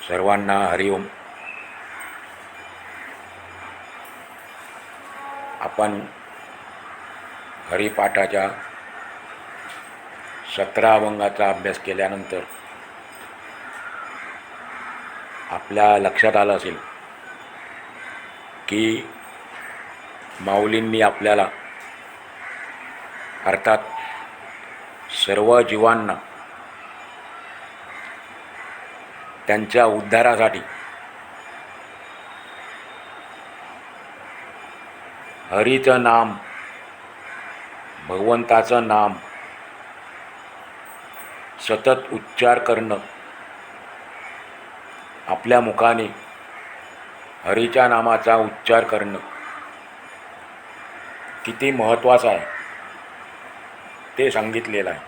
सर्वांना हरिओम. आपण हरिपाठाच्या 17 अभंगाचा अभ्यास केल्यानंतर आपल्या लक्षात आलं असेल की माऊलींनी आपल्याला अर्थात सर्व जीवांना त्यांच्या उद्धारासाठी हरीचं नाम, भगवंताचं नाम सतत उच्चार करणं, आपल्या मुखाने हरीच्या नामाचा उच्चार करणं किती महत्त्वाचं आहे ते सांगितलेलं आहे.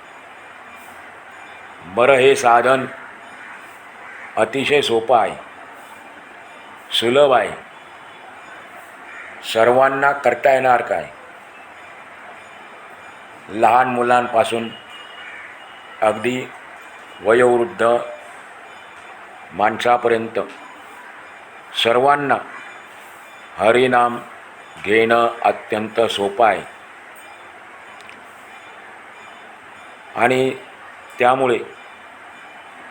बरं, हे साधन अतिशय सोपं आहे, सुलभ आहे, सर्वांना करता येणार काय. लहान मुलांपासून अगदी वयोवृद्ध माणसापर्यंत सर्वांना हरिनाम घेणं अत्यंत सोपं आहे. आणि त्यामुळे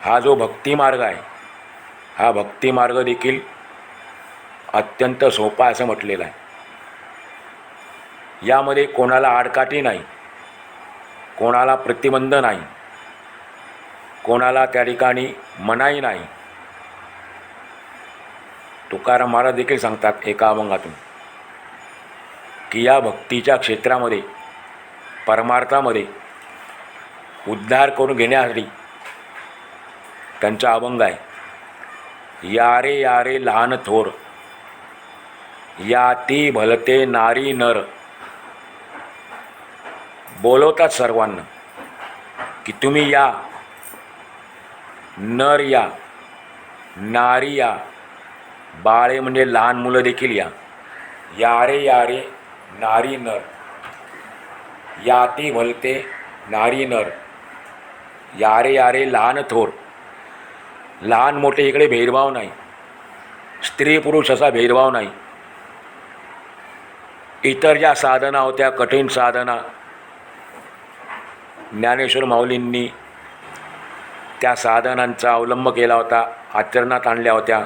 हा जो भक्तिमार्ग आहे, हा भक्तिमार्ग देखील अत्यंत सोपा असं म्हटलेलं आहे. यामध्ये कोणाला आडकाठी नाही, कोणाला प्रतिबंध नाही, कोणाला त्या ठिकाणी मनाई नाही. तुकाराम महाराज देखील सांगतात एका अभंगातून की या भक्तीच्या क्षेत्रामध्ये, परमार्थामध्ये उद्धार करून घेण्यासाठी त्यांचा अभंग आहे. यारे यारे लहान थोर, याती भलते नारी नर. बोलवतात सर्वांना की तुम्ही या, नर या, नारी या, बाळे म्हणजे लहान मुलं देखील या. यारे यारे नारी नर, याती भलते नारी नर. यारे यारे लहान थोर, लहान मोठे इकडे भेदभाव नाही, स्त्री पुरुष असा भेदभाव नाही. इतर ज्या साधना होत्या, कठीण साधना, ज्ञानेश्वर माऊलींनी त्या साधनांचा अवलंब केला होता, आचरणात आणल्या होत्या.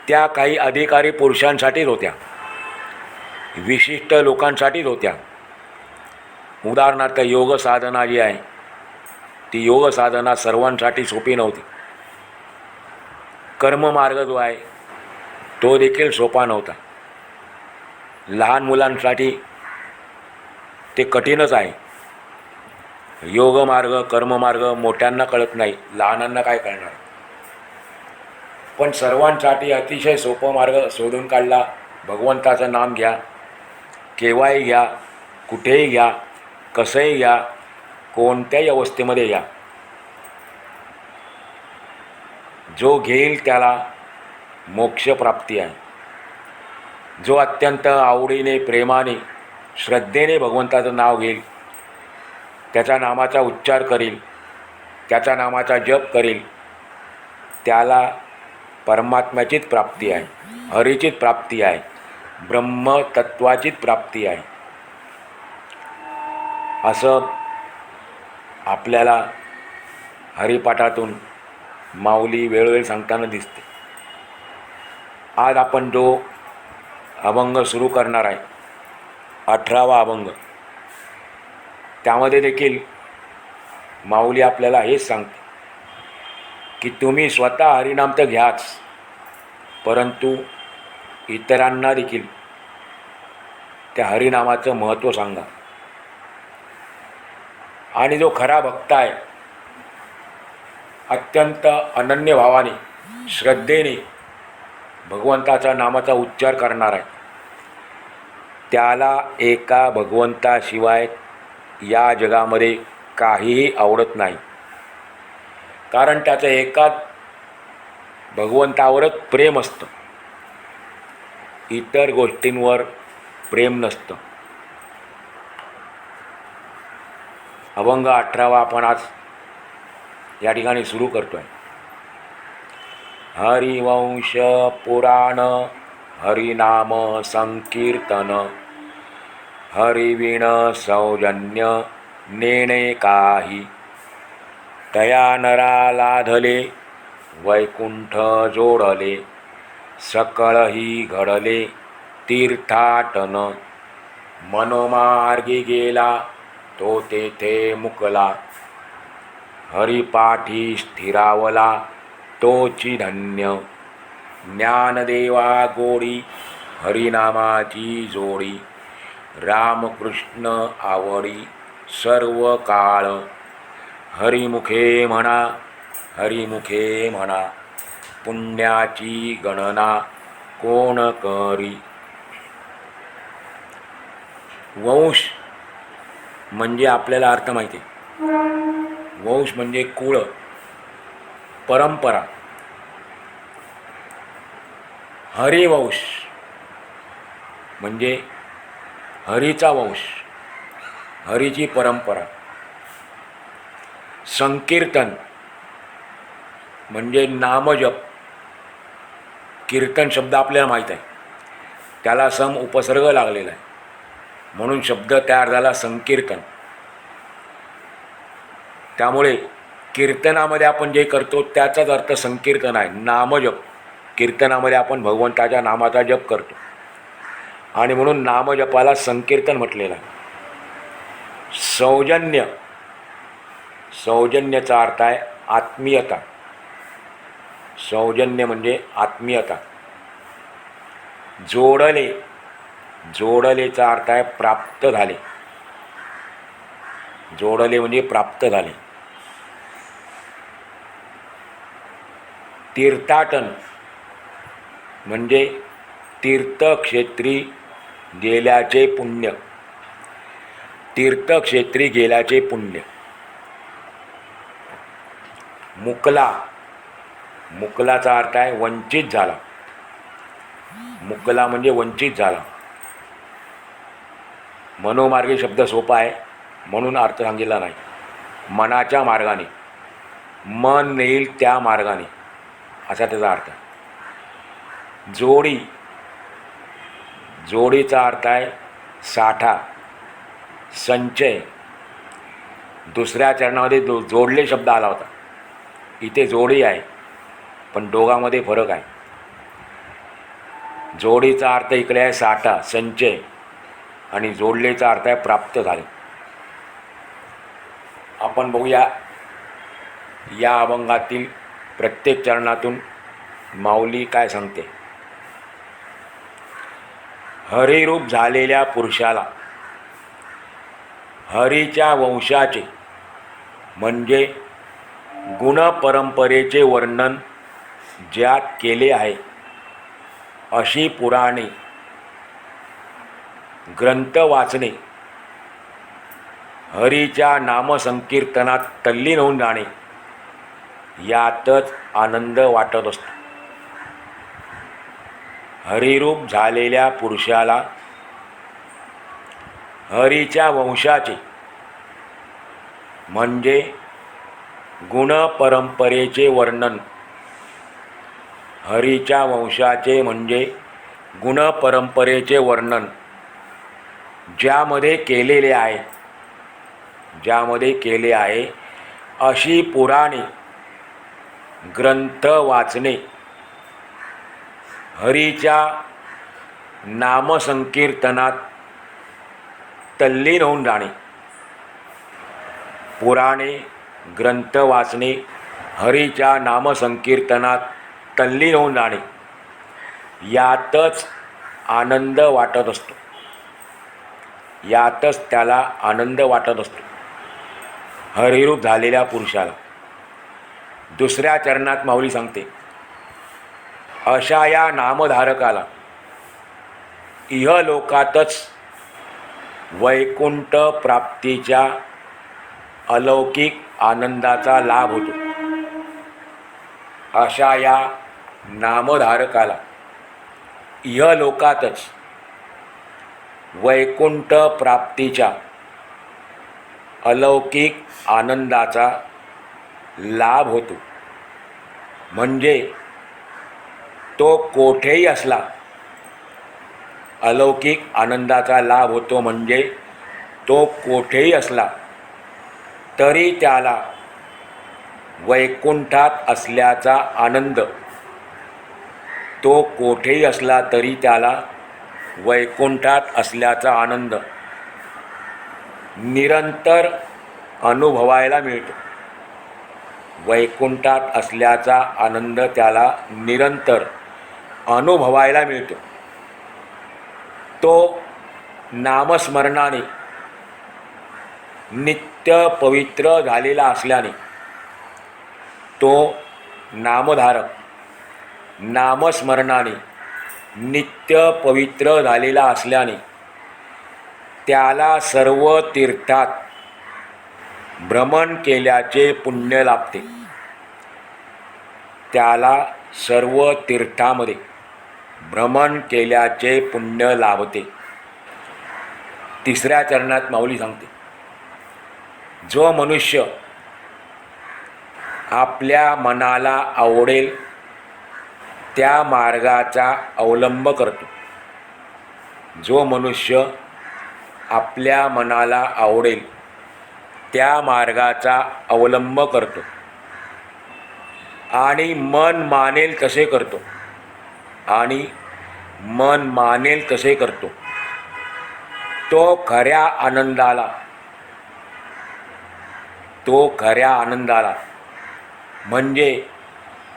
त्या काही अधिकारी पुरुषांसाठीच होत्या, विशिष्ट लोकांसाठीच होत्या. उदाहरणार्थ योग साधना जी आहे, ती योग साधना सर्वांसाठी सोपी नव्हती. कर्ममार्ग जो आहे तो देखील सोपा नव्हता. लहान मुलांसाठी ते कठीणच आहे. योगमार्ग, कर्ममार्ग मोठ्यांना कळत नाही, लहानांना काय कळणार. पण सर्वांसाठी अतिशय सोपा मार्ग शोधून काढला. भगवंताचं नाम घ्या, केव्हाही घ्या, कुठेही घ्या, कसंही घ्या, कोणत्याही अवस्थेमध्ये घ्या. जो घेईल त्याला मोक्षप्राप्ती आहे. जो अत्यंत आवडीने, प्रेमाने, श्रद्धेने भगवंताचं नाव घेईल, त्याच्या नामाचा उच्चार करील, त्याच्या नामाचा जप करील, त्याला परमात्म्याचीच प्राप्ती आहे, हरीचीच प्राप्ती आहे, ब्रह्मतत्वाचीच प्राप्ती आहे. असं आपल्याला हरिपाठातून माऊली वेळोवेळी सांगताना दिसते. आज आपण जो अभंग सुरू करणार आहे, 18वा अभंग, त्यामध्ये देखील माऊली आपल्याला हेच सांगते की तुम्ही स्वतः हरिनाम तर घ्याच, परंतु इतरांना देखील त्या हरिनामाचं महत्त्व सांगा. आणि जो खरा भक्त आहे, अत्यंत अनन्य भावाने, श्रद्धेने भगवंताच्या नामाचा उच्चार करणार आहे, त्याला एका भगवंताशिवाय या जगामध्ये काहीही आवडत नाही. कारण त्याचं एकाच भगवंतावरच प्रेम असतं, इतर गोष्टींवर प्रेम नसतं. अभंग 18वा आपण आज या ठिकाणी सुरू करतो आहे. हरिवंश पुराण हरिनाम संकीर्तन हरिविण सौजन्य नेणे काही तया नरा लाधले वैकुंठ जोडले सकळही घडले तीर्थाटन मनोमार्गी गेला तो तेथे मुकला हरिपाठी स्थिरावला तोची धन्य ज्ञानदेवा गोडी हरिनामाची जोडी रामकृष्ण आवडी सर्व काळ हरिमुखे म्हणा पुण्याची गणना कोण करी. वंश म्हणजे आपल्याला अर्थ माहिती आहे. वंश म्हणजे कुळ, परंपरा. हरिवंश म्हणजे हरीचा वंश, हरीची परंपरा. संकीर्तन म्हणजे नामजप. कीर्तन शब्द आपल्याला माहीत आहे, त्याला सम उपसर्ग लागलेला आहे म्हणून शब्द तयार झाला संकीर्तन. त्यामुळे कीर्तनामध्ये आपण जे करतो त्याचाच अर्थ संकीर्तन आहे, नामजप. कीर्तनामध्ये आपण भगवंताच्या नामाचा जप करतो आणि म्हणून नामजपाला संकीर्तन म्हटलेलं आहे. सौजन्य, सौजन्याचा अर्थ आहे आत्मीयता. सौजन्य म्हणजे आत्मीयता. जोडले, जोडलेचा अर्थ आहे प्राप्त झाले. जोडले म्हणजे प्राप्त झाले. तीर्थाटन म्हणजे तीर्थक्षेत्री गेल्याचे पुण्य. तीर्थक्षेत्री गेल्याचे पुण्य. मुकला, मुकलाचा अर्थ आहे वंचित झाला. मुकला म्हणजे वंचित झाला. मनोमार्गी शब्द सोपा आहे म्हणून अर्थ सांगितला नाही. मनाच्या मार्गाने, मन नेईल त्या मार्गाने असा त्याचा अर्थ आहे. जोडी, जोडीचा अर्थ आहे साठा, संचय. दुसऱ्या चरणामध्ये जोडले शब्द आला होता, इथे जोडी आहे पण दोघांमध्ये फरक आहे. जोडीचा अर्थ इकडे आहे साठा, संचय आणि जोडलेचा अर्थ आहे प्राप्त झाले. आपण बघूया या अभंगातील प्रत्येक चरणातून माऊली काय सांगते. हरिरूप झालेल्या पुरुषाला हरीच्या वंशाचे म्हणजे गुणपरंपरेचे वर्णन ज्यात केले आहे अशी पुराणे ग्रंथ वाचणे, हरीच्या नामसंकीर्तनात तल्लीन होऊन जाणे यातच आनंद वाटत असतो. हरिरूप झालेल्या पुरुषाला हरीच्या वंशाचे म्हणजे गुणपरंपरेचे वर्णन, हरीच्या वंशाचे म्हणजे गुणपरंपरेचे वर्णन ज्यामध्ये केलेले आहे, ज्यामध्ये केले आहे अशी पुराणे ग्रंथ वाचणे, हरीच्या नामसंकीर्तनात तल्लीन होऊन जाणे. पुराणे, ग्रंथ वाचणे, हरीच्या नामसंकीर्तनात तल्लीन होऊन जाणे यातच आनंद वाटत असतो. यातच त्याला आनंद वाटत असतो हरिरूप झालेल्या पुरुषाला. दुसऱ्या चरणात माऊली सांगते, अशा या नामधारकाला इहलोकातच वैकुंठ प्राप्तीच्या अलौकिक आनंदाचा लाभ होतो. अशा या नामधारकाला इहलोकातच वैकुंठ प्राप्तीच्या अलौकिक आनंदाचा लाभ होतो. म्हणजे तो कोठेही असला अलौकिक आनंदाचा लाभ होतो. म्हणजे तो कोठेही असला तरी त्याला वैकुंठात असल्याचा आनंद, तो कोठेही असला तरी त्याला वैकुंठात असल्याचा आनंद निरंतर अनुभवायला मिळतो. वैकुंठात असल्याचा आनंद त्याला निरंतर अनुभवायला मिळतो. तो नामस्मरणाने नित्य पवित्र झालेला असल्याने, तो नामधारक नामस्मरणाने नित्य पवित्र झालेला असल्याने त्याला सर्व तीर्थात भ्रमण केल्याचे पुण्य लाभते. त्याला सर्व तीर्थामध्ये भ्रमण केल्याचे पुण्य लाभते. तिसऱ्या चरणात माऊली सांगते, जो मनुष्य आपल्या मनाला आवडेल त्या मार्गाचा अवलंब करतो. जो मनुष्य आपल्या मनाला आवडेल त्या मार्गाचा अवलंब करतो आणि मन मानेल तसे करतो, आणि मन मानेल तसे करतो, तो खऱ्या आनंदाला म्हणजे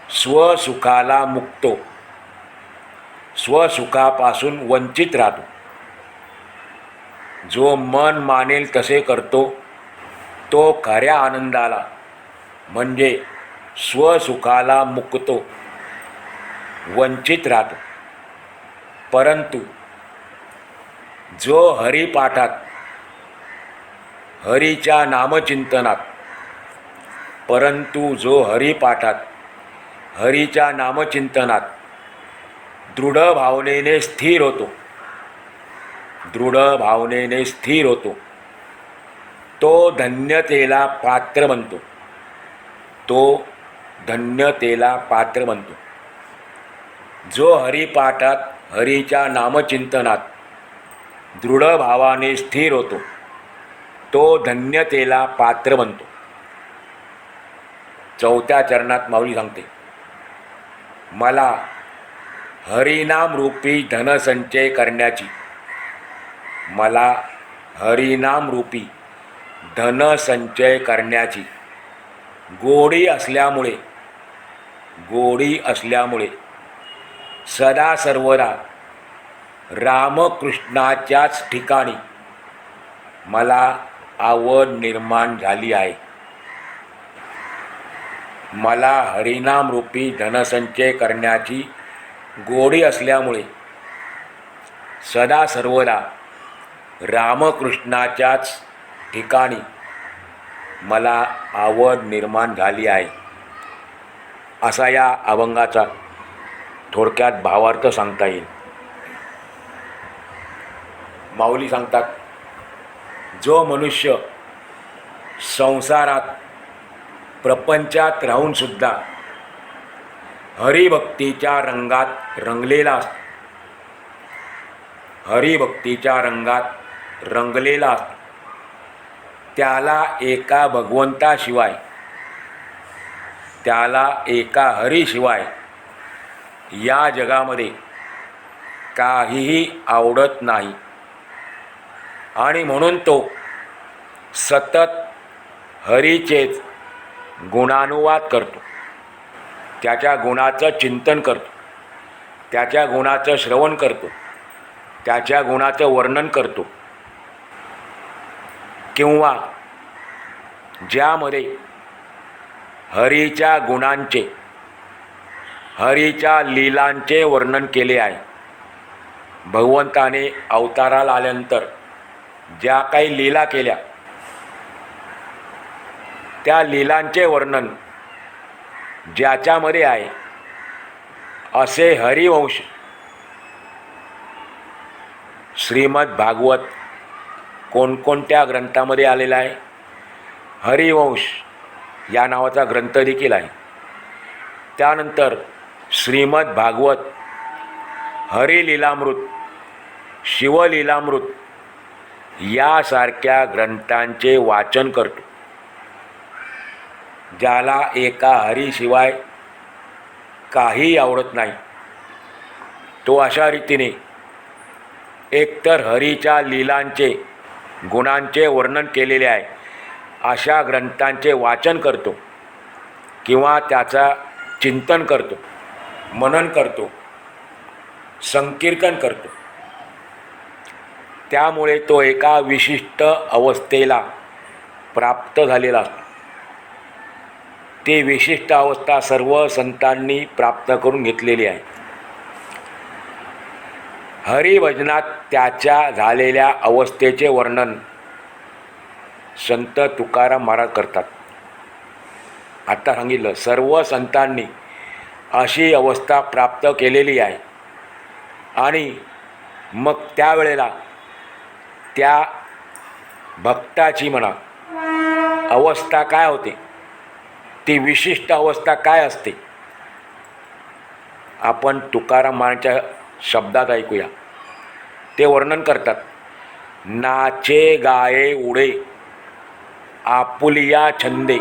स्वसुखाला मुक्तो, स्वसुखापासून वंचित राहतो. जो मन मानेल तसे करतो तो खऱ्या आनंदाला म्हणजे स्वसुखाला मुक्तो, वंचित राहतो. परंतु जो हरिपाठात, हरीच्या नामचिंतनात, परंतु जो हरिपाठात, हरीच्या नामचिंतनात दृढ भावनेने स्थिर होतो, दृढ भावनेने स्थिर होतो, तो धन्यतेला पात्र बनतो. तो धन्यतेला पात्र बनतो. जो हरिपाठात, हरीच्या नामचिंतनात दृढ भावाने स्थिर होतो, तो धन्यतेला पात्र बनतो. चौथ्या चरणात माऊली सांगते, मला हरिनाम रूपी धनसंचय करण्याची, मला हरिनाम रूपी धनसंचय करण्याची गोडी असल्यामुळे सदा सर्वदा रामकृष्णाच्याच ठिकाणी मला आवड निर्माण झाली आहे. मला हरिनाम रूपी धनसंचय करण्याची गोडी असल्यामुळे सदा सर्वदा रामकृष्णाच्याच ठिकाणी मला आवड निर्माण झाली आहे. असा या अभंगाचा थोडक्यात भावार्थ सांगता येईल. माऊली सांगतात, जो मनुष्य संसारात, प्रपंचात राहूनसुद्धा हरिभक्तीच्या रंगात रंगलेला असतो, हरिभक्तीच्या रंगात रंगलेला असतो, त्याला एका भगवंताशिवाय, त्याला एका हरीशिवाय या जगामध्ये काहीही आवडत नाही. आणि म्हणून तो सतत हरीचेच गुणानुवाद करतो, त्याच्या गुणाचं चिंतन करतो, त्याच्या गुणाचं श्रवण करतो, त्याच्या गुणाचं वर्णन करतो. किंवा ज्यामध्ये हरीच्या गुणांचे, हरीच्या लीलांचे वर्णन केले आहे. भगवंताने अवताराला आल्यानंतर ज्या काही लीला केल्या त्या लीलांचे वर्णन ज्याच्यामध्ये आहे असे हरिवंश श्रीमद भागवत कोणकोणत्या ग्रंथामध्ये आलेला आहे? हरिवंश या नावाचा ग्रंथ देखील आहे. त्यानंतर श्रीमद भागवत, हरिलीलामृत, शिवलीलामृत यासारख्या ग्रंथांचे वाचन करतो. ज्याला एका हरीशिवाय काही आवडत नाही तो अशा रीतीने एकतर हरीच्या लीलांचे गुणांचे वर्णन केलेले आहे अशा ग्रंथांचे वाचन करतो किंवा त्याचा चिंतन करतो, मनन करतो, संकीर्तन करतो. त्यामुळे तो एका विशिष्ट अवस्थेला प्राप्त झालेला असतो. ती विशिष्ट अवस्था सर्व संतांनी प्राप्त करून घेतलेली आहे. हरिभजनात त्याच्या झालेल्या अवस्थेचे वर्णन संत तुकाराम महाराज करतात. आता सांगितलं सर्व संतांनी अशी अवस्था प्राप्त केलेली आहे आणि मग त्यावेळेला त्या भक्ताची म्हणा अवस्था काय होते, ती विशिष्ट अवस्था काय असते, आपण तुकाराम महाराजांच्या शब्दात ऐकूया. ते वर्णन करतात. नाचे गाये उडे आपुलिया छंदे,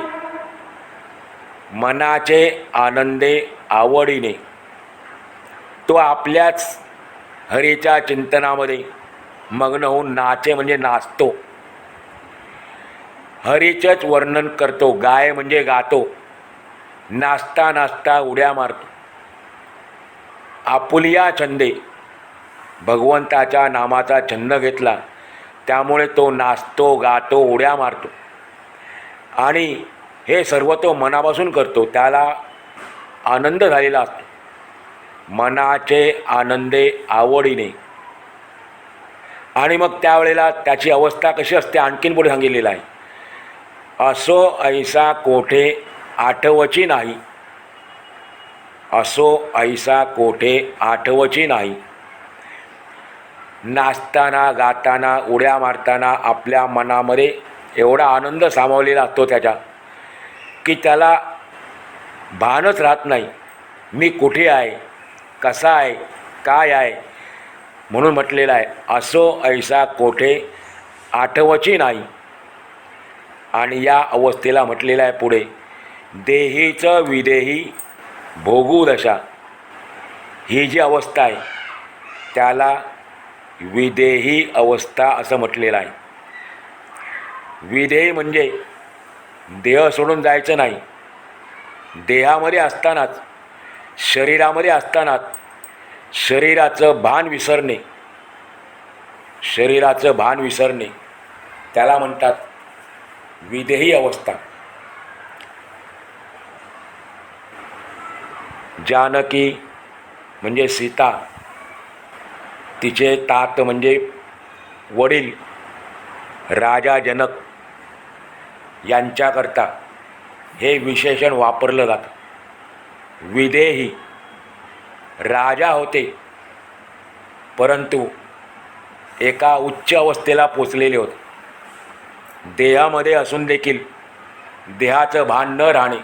मनाचे आनंदे आवडीने. तो आपल्याच हरीच्या चिंतनामध्ये मग्न होऊन नाचे म्हणजे नाचतो, हरीचंच वर्णन करतो. गाय म्हणजे गातो, नाचता नाचता उड्या मारतो. आपुलिया छंदे, भगवंताच्या नामाचा छंद घेतला त्यामुळे तो नाचतो, गातो, उड्या मारतो आणि हे सर्व तो मनापासून करतो. त्याला आनंद झालेला असतो. मनाचे आनंदे आवडीने. आणि मग त्यावेळेला त्याची अवस्था कशी असते आणखीन पुढे सांगितलेलं आहे. असो ऐसा कोठे आठवची नाही, असो ऐसा कोठे आठवची नाही. नाचताना गाताना उड्या मारताना आपल्या मनामध्ये एवढा आनंद सामावलेला असतो त्याच्या की त्याला भानच राहत नाही मी कुठे आहे, कसा आहे, काय आहे. म्हणून म्हटलेलं आहे असो ऐसा कोठे आठवची नाही. आणि या अवस्थेला म्हटलेलं आहे पुढे देहीचं विदेही भोगू दशा. ही जी अवस्था आहे त्याला विदेही अवस्था असं म्हटलेलं आहे. विदेही म्हणजे देह सोडून जायचं नाही. देहामध्ये असतानाच, शरीरामध्ये असतानाच शरीराचं भान विसरणे, शरीराचं भान विसरणे त्याला म्हणतात विदेही अवस्था. जानकी म्हणजे सीता, तिचे तात म्हणजे वडील राजा जनक यांच्याकरता हे विशेषण वापरलं जातं. विदेही राजा होते परंतु एका उच्च अवस्थेला पोचलेले होते. देहामध्ये असून देखील देहाचं भान न राहणे,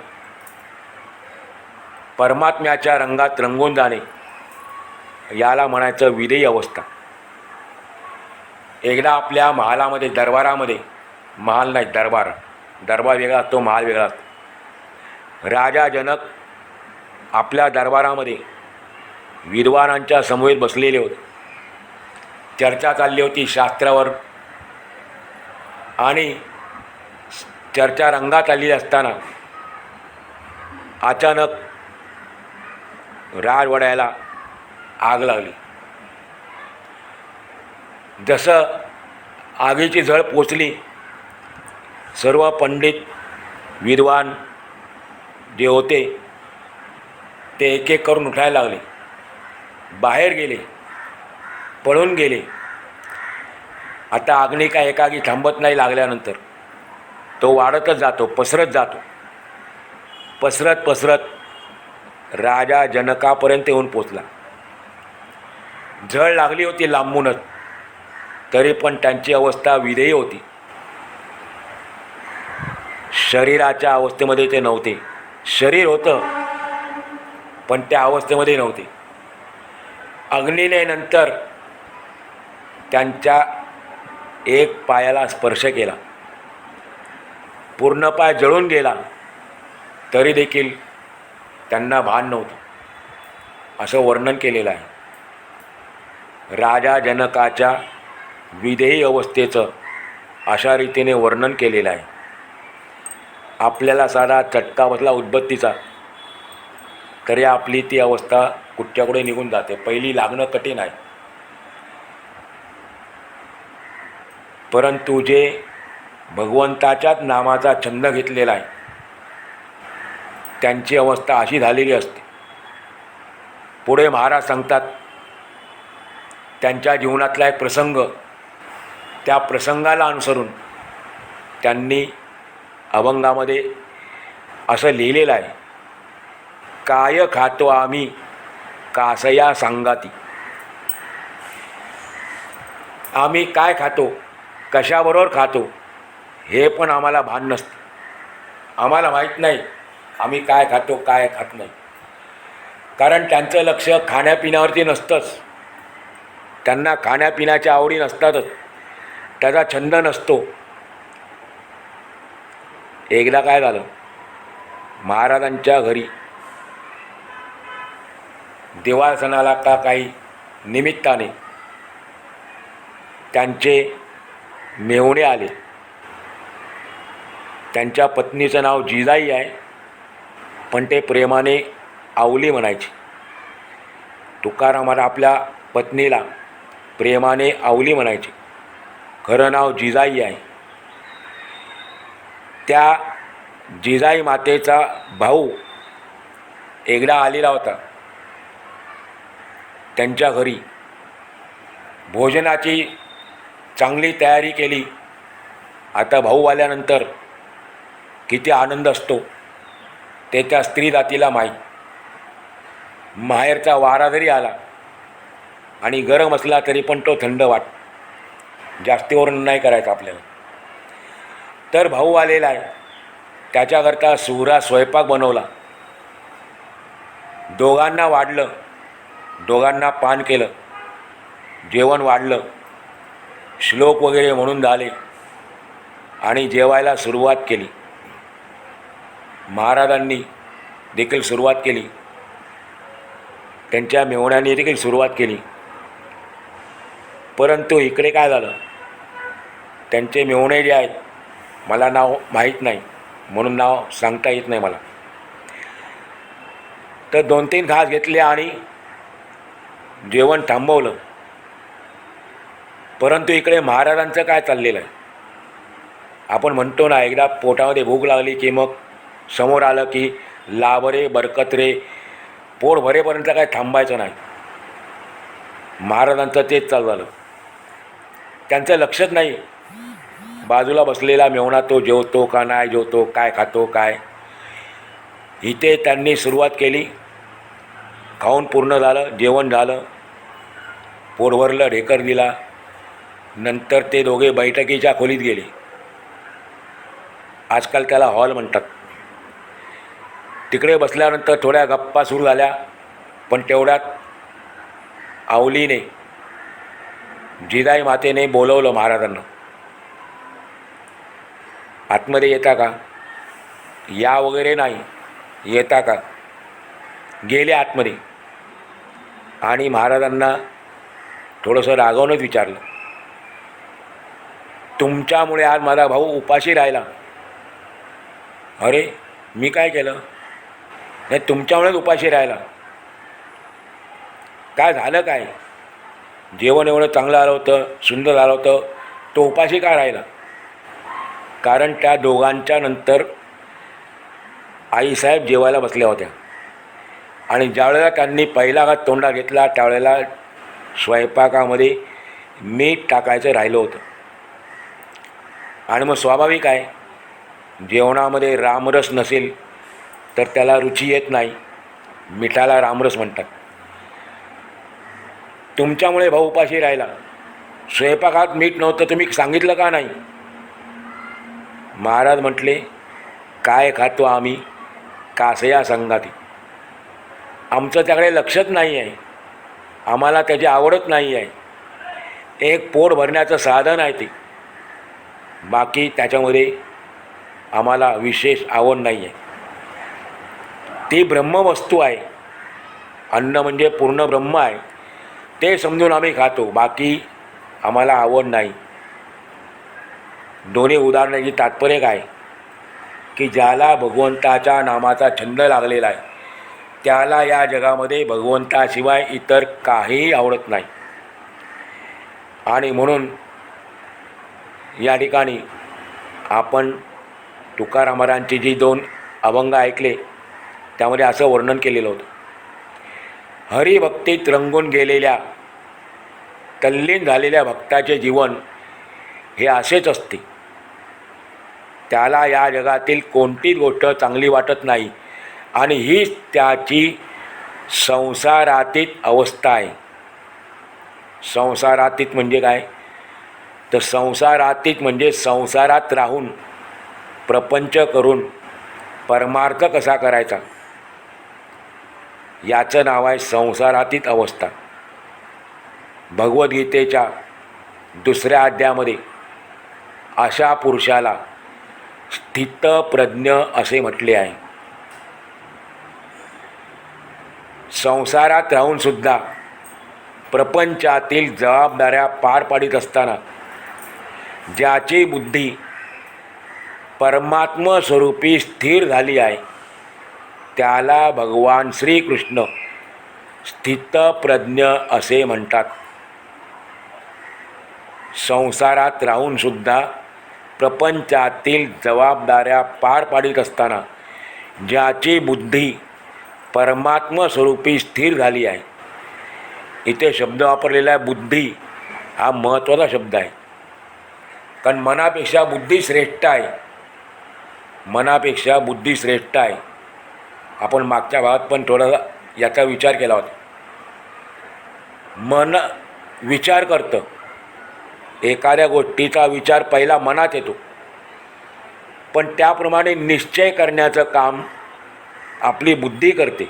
परमात्म्याच्या रंगात रंगून जाणे याला म्हणायचं विदेही अवस्था. एकदा आपल्या महालामध्ये, दरबारामध्ये, महाल नाही दरबार, दरबार वेगळा असतो, महाल वेगळा असतो. राजा जनक आपल्या दरबारामध्ये विद्वानांच्या समवेत बसलेले होते. चर्चा चालली होती शास्त्रावर आणि चर्चा रंगात आलेली असताना अचानक राजवाड्याला आग लागली. जसं आगीची झळ पोचली सर्व पंडित विद्वान जे होते ते एक एक करून उठायला लागले, बाहेर गेले, पळून गेले. आता अग्नी काय एकागी थांबत नाही. लागल्यानंतर तो वाढतच जातो, पसरत जातो. पसरत पसरत राजा जनकापर्यंत येऊन पोचला. झळ लागली होती लांबूनच, तरी पण त्यांची अवस्था विधेय होती. शरीराच्या अवस्थेमध्ये ते नव्हते. शरीर होतं पण त्या अवस्थेमध्ये नव्हते. अग्नीने नंतर त्यांच्या एक पायाला स्पर्श केला, पूर्ण पाय जळून गेला, तरी देखील त्यांना भान नव्हतं, असं वर्णन केलेलं आहे. राजा जनकाच्या विदेही अवस्थेचं अशा रीतीने वर्णन केलेलं आहे. आपल्याला साधा चटका बसला उदबत्तीचा तरी आपली ती अवस्था कुठच्याकडे निघून जाते. पहिली लागणं कठीण आहे, परंतु जे भगवंताच्याच नामाचा छंद घेतलेला आहे त्यांची अवस्था अशी झालेली असते. पुढे महाराज सांगतात, त्यांच्या जीवनातला एक प्रसंग, त्या प्रसंगाला अनुसरून त्यांनी अभंगामध्ये असं लिहिलेलं आहे, काय खातो आम्ही कासया सांगाती. आम्ही काय खातो, कशाबरोबर खातो हे पण आम्हाला भान नसतं. आम्हाला माहीत नाही आम्ही काय खातो काय खात नाही, कारण त्यांचं लक्ष खाण्यापिण्यावरती नसतंच. त्यांना खाण्यापिण्याच्या आवडी नसतातच, त्याचा छंद नसतो. एकदा काय झालं, महाराजांच्या घरी दिवाळ सणाला का काही निमित्ताने त्यांचे मेहुणे आले. त्यांच्या पत्नीचं नाव जिजाई आहे, पण ते प्रेमाने आवली म्हणायचे. तुकारामाला आपल्या पत्नीला प्रेमाने आवली म्हणायचे, खरं नाव जिजाई आहे. त्या जिजाई मातेचा भाऊ एकदा आलेला होता त्यांच्या घरी. भोजनाची चांगली तयारी केली. आता भाऊ आल्यानंतर किती आनंद असतो ते त्या स्त्री जातीला माहीत. माहेरचा वारा जरी आला आणि गरम असला तरी पण तो थंड जास्तीवरून नाही करायचं आपल्याला. तर भाऊ आलेला आहे, त्याच्याकरता सुरा स्वयंपाक बनवला, दोघांना वाढलं, दोघांना पान केलं, जेवण वाढलं, श्लोक वगैरे म्हणून झाले आणि जेवायला सुरुवात केली. महाराजांनी देखील सुरुवात केली, त्यांच्या मेहुण्यांनी देखील सुरुवात केली. परंतु इकडे काय झालं, त्यांचे मेहुणे जे आहेत, मला नाव माहीत नाही म्हणून नाव सांगता येत नाही मला, तर 2-3 घास घेतले आणि जेवण थांबवलं. परंतु इकडे महाराजांचं काय चाललेलं आहे, आपण म्हणतो ना, एकदा पोटामध्ये भूक लागली की मग समोर आलं की लाभ रे बरकत रे, पोट भरेपर्यंत काय थांबायचं नाही. महाराजांचं तेच चालू झालं. त्यांचं लक्षच नाही बाजूला बसलेला मेहुणा तो जेवतो का नाही जेवतो, काय खातो काय. इथे त्यांनी सुरुवात केली, खाऊन पूर्ण झालं, जेवण झालं, पोट भरलं, ढेकर दिला. नंतर ते दोघे बैठकीच्या खोलीत गेले. आजकाल त्याला हॉल म्हणतात. तिकडे बसल्यानंतर थोड्या गप्पा सुरू झाल्या, पण तेवढ्यात आवलीने, जिजाई मातेने बोलवलं महाराजांना, आतमध्ये येता का. या वगैरे नाही, येता का. गेले आतमध्ये आणि महाराजांना थोडंसं रागावूनच विचारलं, तुमच्यामुळे आज माझा भाऊ उपाशी राहिला. अरे मी काय केलं, नाही तुमच्यामुळेच उपाशी राहिला. काय झालं काय, जेवण एवढं चांगलं आलं होतं, सुंदर झालं होतं, तो उपाशी का राहिला. कारण त्या दोघांच्या नंतर आईसाहेब जेवायला बसल्या होत्या आणि ज्यावेळेला त्यांनी पहिला घात तोंडात घेतला त्यावेळेला स्वयंपाकामध्ये मीठ टाकायचं राहिलं होतं. आणि मग स्वाभाविक आहे, जेवणामध्ये रामरस नसेल तर त्याला रुची येत नाही, मिठाला रामरस म्हणतात. तुमच्यामुळे भाऊ उपाशी राहिला, स्वयंपाकात मीठ नव्हतं, तुम्ही सांगितलं का नाही. महाराज म्हटले, काय खातो आम्ही कासया संगाती. आमचं त्याकडे लक्षच नाही आहे, आम्हाला त्याची आवडत नाही आहे. एक पोट भरण्याचं साधन आहे ते, बाकी त्याच्यामध्ये आम्हाला विशेष आवड नाही आहे. ती ब्रह्मवस्तू आहे, अन्न म्हणजे पूर्ण ब्रह्म आहे, ते समजून आम्ही खातो, बाकी आम्हाला आवड नाही. दोन्ही उदाहरणाची तात्पर्य काय की ज्याला भगवंताच्या नामाचा छंद लागलेला आहे त्याला या जगामध्ये भगवंताशिवाय इतर काहीही आवडत नाही. आणि म्हणून या ठिकाणी आपण तुकाराम महाराजांची जी 2 अभंग ऐकले त्यामध्ये असं वर्णन केलेलं होतं. हरिभक्तीत रंगून गेलेल्या तल्लीन झालेल्या भक्ताचे जीवन हे असेच असते. त्याला या जगातील कोणतीच गोष्ट चांगली वाटत नाही आणि हीच त्याची संसारातीत अवस्था आहे. संसारातीत म्हणजे काय तर संसारातीत म्हणजे संसारात राहून प्रपंच करून परमार्थ कसा करायचा याचं नाव आहे संसारातीत अवस्था. भगवद्गीतेच्या 2ऱ्या अध्यायामध्ये अशा पुरुषाला स्थितप्रज्ञ असे म्हटले आहे. संसारात राहूनसुद्धा प्रपंचातील जबाबदाऱ्या पार पाडित असताना ज्याची बुद्धी परमात्मस्वरूपी स्थिर झाली आहे त्याला भगवान श्रीकृष्ण स्थितप्रज्ञ असे म्हणतात. संसारात राहूनसुद्धा प्रपंचातील जबाबदाऱ्या पार पाडित असताना ज्याची बुद्धी परमात्मस्वरूपी स्थिर झाली आहे. इथे शब्द वापरलेला आहे बुद्धी, हा महत्त्वाचा शब्द आहे, कारण मनापेक्षा बुद्धी श्रेष्ठ आहे. मनापेक्षा बुद्धी श्रेष्ठ आहे. आपण मागच्या भागात पण थोडासा याचा विचार केला होता. मन विचार करतं, एखाद्या गोष्टीचा विचार पहिला मनात येतो, पण त्याप्रमाणे निश्चय करण्याचं काम आपली बुद्धी करते.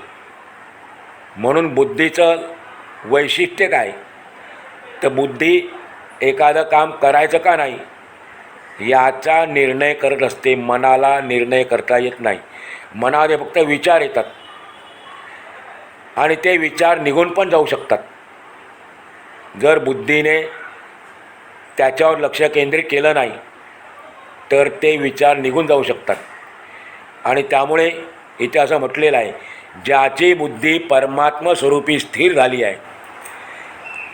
म्हणून बुद्धीचं वैशिष्ट्य काय तर बुद्धी एखादं काम करायचं का नाही याचा निर्णय करत असते. मनाला निर्णय करता येत नाही. मनामध्ये फक्त विचार येतात आणि ते विचार निघून पण जाऊ शकतात. जर बुद्धीने त्याच्यावर लक्ष केंद्रित केलं नाही तर ते विचार निघून जाऊ शकतात. आणि त्यामुळे इथे असं म्हटलेलं आहे ज्याची बुद्धी परमात्मस्वरूपी स्थिर झाली आहे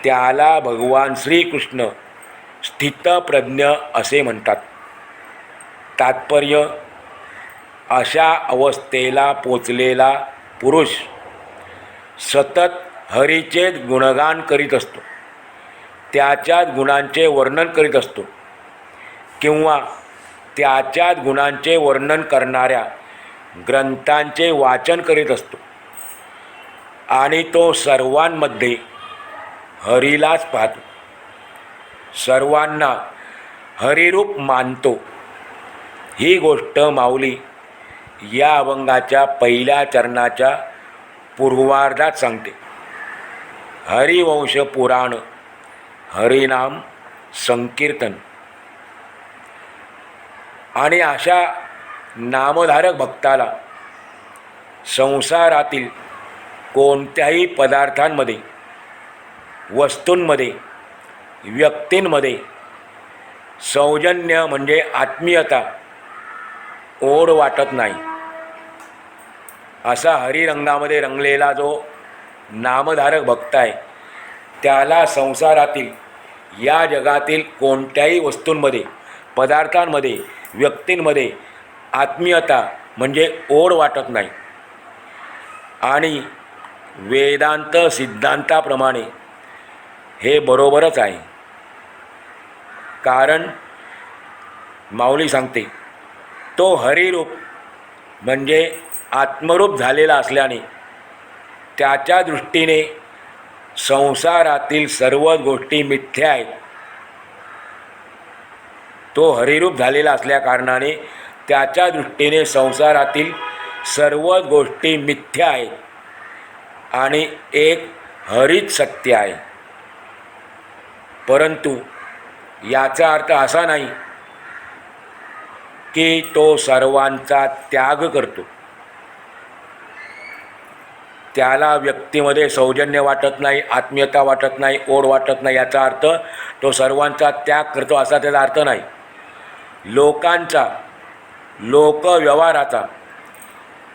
त्याला भगवान श्रीकृष्ण स्थितप्रज्ञ असे म्हणतात. तात्पर्य अशा अवस्थेला पोचलेला पुरुष सतत हरीचे गुणगान करीत असतो, त्याच्याच गुणांचे वर्णन करीत असतो किंवा त्याच्याच गुणांचे वर्णन करणाऱ्या ग्रंथांचे वाचन करीत असतो आणि तो सर्वांमध्ये हरीलाच पाहतो, सर्वांना हरिरूप मानतो. ही गोष्ट माऊली या अभंगाच्या पहिल्या चरणाच्या पूर्वार्धात सांगते. हरिवंश पुराण हरिनाम संकीर्तन. आणि अशा नामधारक भक्ताला संसारातील कोणत्याही पदार्थांमध्ये, वस्तूंमध्ये, व्यक्तींमध्ये सौजन्य म्हणजे आत्मीयता ओढ वाटत नाही. असा हरिरंगामध्ये रंगलेला जो नामधारक भक्त आहे त्याला संसारातील या जगातील कोणत्याही वस्तूंमध्ये, पदार्थांमध्ये, व्यक्तींमध्ये आत्मीयता म्हणजे ओढ वाटत नाही. आणि वेदांत सिद्धांताप्रमाणे हे बरोबरच आहे. कारण माऊली सांगते तो हरिरूप म्हणजे आत्मरूप झालेला असल्याने त्याच्या दृष्टीने संसारातील सर्व गोष्टी मिथ्या आहेत. तो हरिरूप झालेला असल्याकारणाने त्याच्या दृष्टीने संसारातील सर्व गोष्टी मिथ्या आहेत. आणि एक हरीच सत्य आहे. परंतु याचा अर्थ असा नाही की तो सर्वांचा त्याग करतो. त्याला व्यक्तीमध्ये सौजन्य वाटत नाही, आत्मीयता वाटत नाही, ओढ वाटत नाही. याचा अर्थ तो सर्वांचा त्याग करतो असा त्याचा अर्थ नाही. लोकांचा, लोकव्यवहाराचा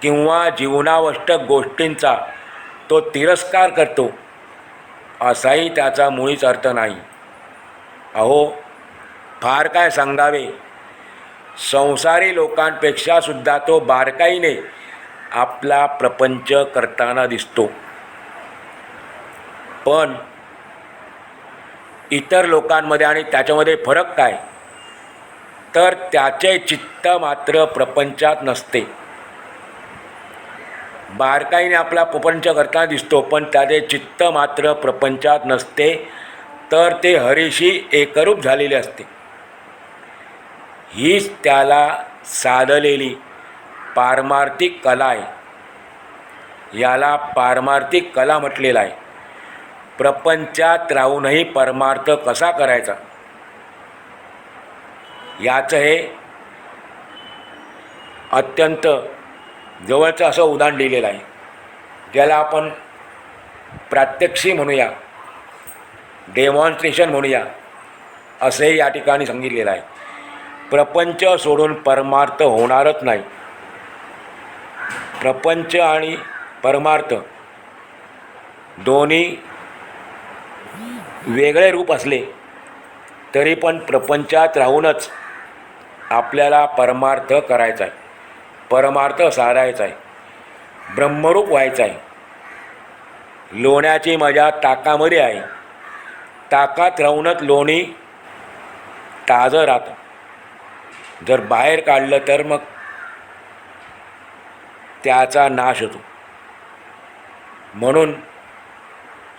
किंवा जीवनावश्यक गोष्टींचा तो तिरस्कार करतो असाही त्याचा मुळीच अर्थ नाही. अहो, फार काय सांगावे, संसारी लोकांपेक्षा सुद्धा तो बारकाईने आपला प्रपंच करताना दिसतो. पण इतर लोकांमध्ये आणि त्याच्यामध्ये फरक काय, तर त्याचे चित्त मात्र प्रपंचात नसते. बारकाईने आपला प्रपंच करताना दिसतो, पण त्याचे चित्त मात्र प्रपंचात नसते, तर ते हरीशी एकरूप झालेले असते. हीच त्याला साधलेली पारमार्थिक कला आहे. याला पारमार्थिक कला म्हटलेलं आहे. प्रपंचात राहूनही परमार्थ कसा करायचा याचं हे अत्यंत जवळचं असं उदाहरण दिलेलं आहे, ज्याला आपण प्रात्यक्षिक म्हणूया, डेमॉन्स्ट्रेशन म्हणूया, असेही या ठिकाणी सांगितलेलं आहे. प्रपंच सोडून परमार्थ होणारच नाही. प्रपंच आणि परमार्थ दोन्ही वेगळे रूप असले तरी पण प्रपंचात राहूनच आपल्याला परमार्थ करायचा आहे, परमार्थ साधायचा आहे, ब्रह्मरूप व्हायचं आहे. लोण्याची मजा ताकामध्ये आहे. ताकात राहूनच लोणी ताजं राहतं. जर बाहेर काढलं तर मग त्याचा नाश होतो. म्हणून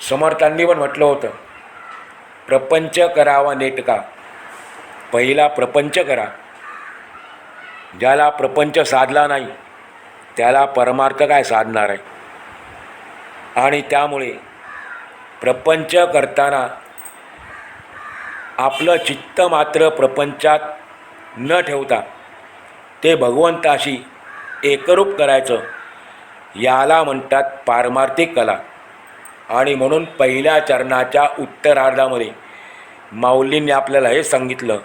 समर्थांनी पण म्हटलं होतं, प्रपंच करावा नेटका. पहिला प्रपंच करा. ज्याला प्रपंच साधला नाही त्याला परमार्थ काय साधणार आहे. आणि त्यामुळे प्रपंच करताना आपलं चित्त मात्र प्रपंचात न ठेवता ते भगवंताशी एकरूप करायचं, याला म्हणतात पारमार्थिक कला. आणि म्हणून पहिल्या चरणाच्या उत्तरार्धामध्ये माऊलींनी आपल्याला हे सांगितलं,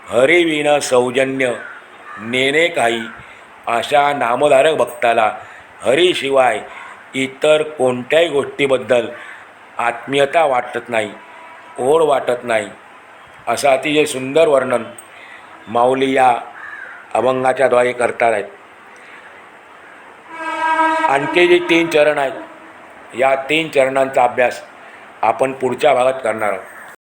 हरिविण सौजन्य नेणे काही. अशा नामधारक भक्ताला हरीशिवाय इतर कोणत्याही गोष्टीबद्दल आत्मीयता वाटत नाही, ओढ वाटत नाही. असं अतिशय सुंदर वर्णन माऊली या अभंगाच्या द्वारे करतात आहेत. आणखी जे 3 चरण आहेत, या 3 चरणांचा अभ्यास आपण पुढच्या भागात करणार आहोत.